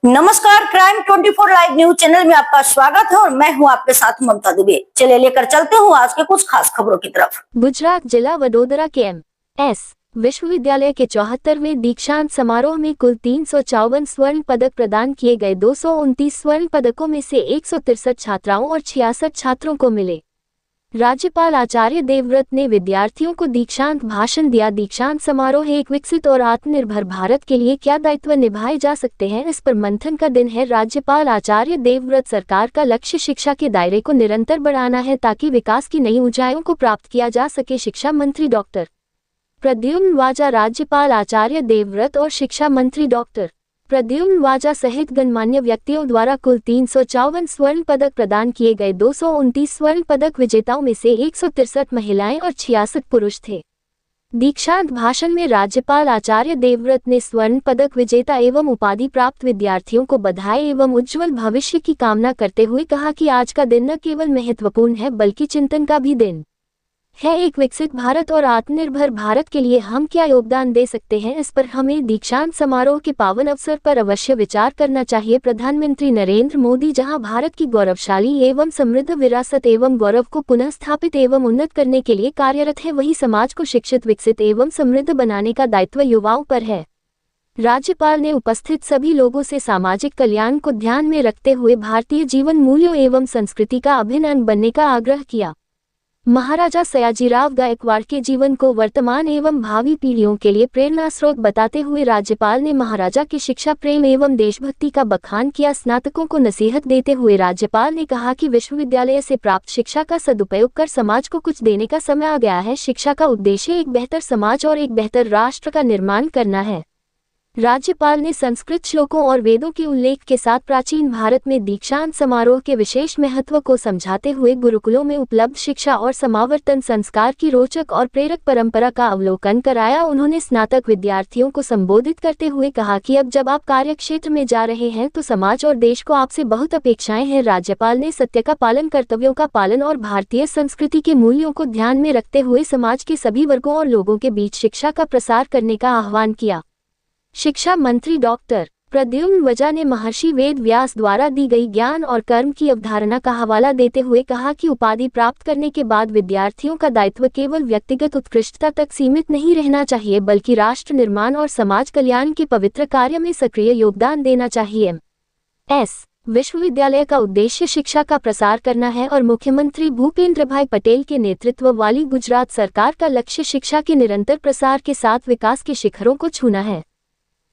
नमस्कार, crime 24 live news channel में आपका स्वागत है और मैं हूं आपके साथ ममता दुबे। चलिए लेकर चलते हूं आज के कुछ खास खबरों की तरफ। गुजरात जिला वडोदरा के एम.एस. विश्वविद्यालय के 74वें दीक्षांत समारोह में कुल 354 स्वर्ण पदक प्रदान किए गए। 229 स्वर्ण पदकों में से 163 छात्राओं और 66 छात्रों को मिले। राज्यपाल आचार्य देवव्रत ने विद्यार्थियों को दीक्षांत भाषण दिया। दीक्षांत समारोह एक विकसित और आत्मनिर्भर भारत के लिए क्या दायित्व निभाए जा सकते हैं, इस पर मंथन का दिन है। राज्यपाल आचार्य देवव्रत सरकार का लक्ष्य शिक्षा के दायरे को निरंतर बढ़ाना है ताकि विकास की नई ऊंचाइयों को प्राप्त किया जा सके। शिक्षा मंत्री डॉक्टर प्रद्युम्न वाजा, राज्यपाल आचार्य देवव्रत और शिक्षा मंत्री डॉक्टर प्रद्युम्न वाजा सहित गणमान्य व्यक्तियों द्वारा कुल 354 स्वर्ण पदक प्रदान किए गए। 229 स्वर्ण पदक विजेताओं में से 163 महिलाएं और 66 पुरुष थे। दीक्षांत भाषण में राज्यपाल आचार्य देवव्रत ने स्वर्ण पदक विजेता एवं उपाधि प्राप्त विद्यार्थियों को बधाई एवं उज्ज्वल भविष्य की कामना करते हुए कहा कि आज का दिन न केवल महत्वपूर्ण है बल्कि चिंतन का भी दिन है। एक विकसित भारत और आत्मनिर्भर भारत के लिए हम क्या योगदान दे सकते हैं, इस पर हमें दीक्षांत समारोह के पावन अवसर पर अवश्य विचार करना चाहिए। प्रधानमंत्री नरेंद्र मोदी जहां भारत की गौरवशाली एवं समृद्ध विरासत एवं गौरव को पुनः स्थापित एवं उन्नत करने के लिए कार्यरत है, वहीं समाज को शिक्षित, विकसित एवं समृद्ध बनाने का दायित्व युवाओं पर है। राज्यपाल ने उपस्थित सभी लोगों से सामाजिक कल्याण को ध्यान में रखते हुए भारतीय जीवन मूल्यों एवं संस्कृति का अभिन्न अंग बनने का आग्रह किया। महाराजा सयाजीराव गायकवाड़ के जीवन को वर्तमान एवं भावी पीढ़ियों के लिए प्रेरणा स्रोत बताते हुए राज्यपाल ने महाराजा के शिक्षा प्रेम एवं देशभक्ति का बखान किया। स्नातकों को नसीहत देते हुए राज्यपाल ने कहा कि विश्वविद्यालय से प्राप्त शिक्षा का सदुपयोग कर समाज को कुछ देने का समय आ गया है। शिक्षा का उद्देश्य एक बेहतर समाज और एक बेहतर राष्ट्र का निर्माण करना है। राज्यपाल ने संस्कृत श्लोकों और वेदों के उल्लेख के साथ प्राचीन भारत में दीक्षांत समारोह के विशेष महत्व को समझाते हुए गुरुकुलों में उपलब्ध शिक्षा और समावर्तन संस्कार की रोचक और प्रेरक परंपरा का अवलोकन कराया। उन्होंने स्नातक विद्यार्थियों को संबोधित करते हुए कहा कि अब जब आप कार्यक्षेत्र में जा रहे हैं तो समाज और देश को आपसे बहुत अपेक्षाएं हैं। राज्यपाल ने सत्य का पालन, कर्तव्यों का पालन और भारतीय संस्कृति के मूल्यों को ध्यान में रखते हुए समाज के सभी वर्गों और लोगों के बीच शिक्षा का प्रसार करने का आह्वान किया। शिक्षा मंत्री डॉक्टर प्रद्युम्न वाजा ने महर्षि वेद व्यास द्वारा दी गई ज्ञान और कर्म की अवधारणा का हवाला देते हुए कहा कि उपाधि प्राप्त करने के बाद विद्यार्थियों का दायित्व केवल व्यक्तिगत उत्कृष्टता तक सीमित नहीं रहना चाहिए बल्कि राष्ट्र निर्माण और समाज कल्याण के पवित्र कार्य में सक्रिय योगदान देना चाहिए। एम.एस. विश्वविद्यालय का उद्देश्य शिक्षा का प्रसार करना है और मुख्यमंत्री भूपेंद्रभाई पटेल के नेतृत्व वाली गुजरात सरकार का लक्ष्य शिक्षा के निरंतर प्रसार के साथ विकास के शिखरों को छूना है।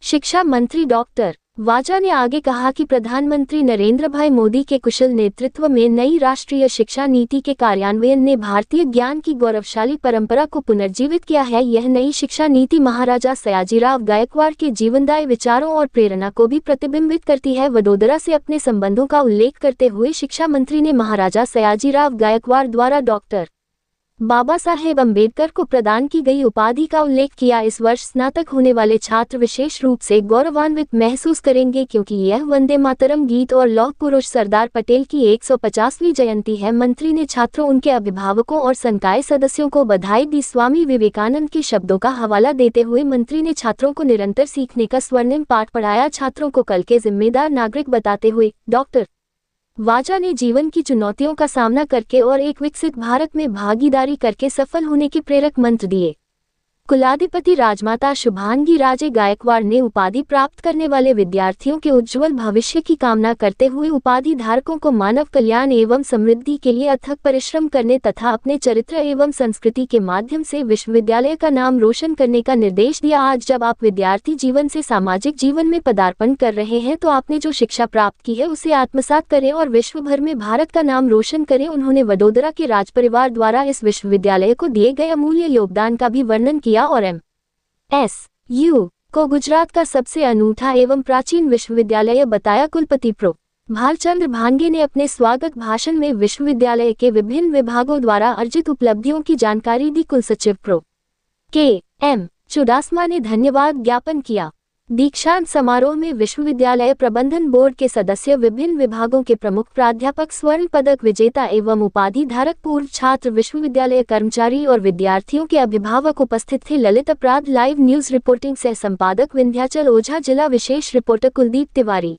शिक्षा मंत्री डॉक्टर वाजा ने आगे कहा कि प्रधानमंत्री नरेंद्र भाई मोदी के कुशल नेतृत्व में नई राष्ट्रीय शिक्षा नीति के कार्यान्वयन ने भारतीय ज्ञान की गौरवशाली परंपरा को पुनर्जीवित किया है। यह नई शिक्षा नीति महाराजा सयाजीराव गायकवाड़ के जीवनदायी विचारों और प्रेरणा को भी प्रतिबिंबित करती है। वडोदरा से अपने संबंधों का उल्लेख करते हुए शिक्षा मंत्री ने महाराजा सयाजीराव गायकवाड़ द्वारा डॉक्टर बाबा साहेब अम्बेडकर को प्रदान की गई उपाधि का उल्लेख किया। इस वर्ष स्नातक होने वाले छात्र विशेष रूप से गौरवान्वित महसूस करेंगे क्योंकि यह वंदे मातरम गीत और लौह पुरुष सरदार पटेल की 150वीं जयंती है। मंत्री ने छात्रों, उनके अभिभावकों और संकाय सदस्यों को बधाई दी। स्वामी विवेकानंद के शब्दों का हवाला देते हुए मंत्री ने छात्रों को निरंतर सीखने का स्वर्णिम पाठ पढ़ाया। छात्रों को कल के जिम्मेदार नागरिक बताते हुए डॉक्टर वाजा ने जीवन की चुनौतियों का सामना करके और एक विकसित भारत में भागीदारी करके सफल होने के प्रेरक मंत्र दिए। कुलाधिपति राजमाता शुभांगी राजे गायकवाड़ ने उपाधि प्राप्त करने वाले विद्यार्थियों के उज्जवल भविष्य की कामना करते हुए उपाधि धारकों को मानव कल्याण एवं समृद्धि के लिए अथक परिश्रम करने तथा अपने चरित्र एवं संस्कृति के माध्यम से विश्वविद्यालय का नाम रोशन करने का निर्देश दिया। आज जब आप विद्यार्थी जीवन से सामाजिक जीवन में पदार्पण कर रहे हैं तो आपने जो शिक्षा प्राप्त की है उसे आत्मसात करें और विश्व भर में भारत का नाम रोशन करें। उन्होंने वडोदरा के राजपरिवार द्वारा इस विश्वविद्यालय को दिए गए अमूल्य योगदान का भी वर्णन किया और एम.एस.यू. को गुजरात का सबसे अनूठा एवं प्राचीन विश्वविद्यालय बताया। कुलपति प्रो भालचंद्र भांगे ने अपने स्वागत भाषण में विश्वविद्यालय के विभिन्न विभागों द्वारा अर्जित उपलब्धियों की जानकारी दी। कुलसचिव प्रो के.एम. चुडासमा ने धन्यवाद ज्ञापन किया। दीक्षांत समारोह में विश्वविद्यालय प्रबंधन बोर्ड के सदस्य, विभिन्न विभागों के प्रमुख प्राध्यापक, स्वर्ण पदक विजेता एवं उपाधि धारक, पूर्व छात्र, विश्वविद्यालय कर्मचारी और विद्यार्थियों के अभिभावक उपस्थित थे। ललित अपराध लाइव न्यूज रिपोर्टिंग सह संपादक विंध्याचल ओझा, जिला विशेष रिपोर्टर कुलदीप तिवारी।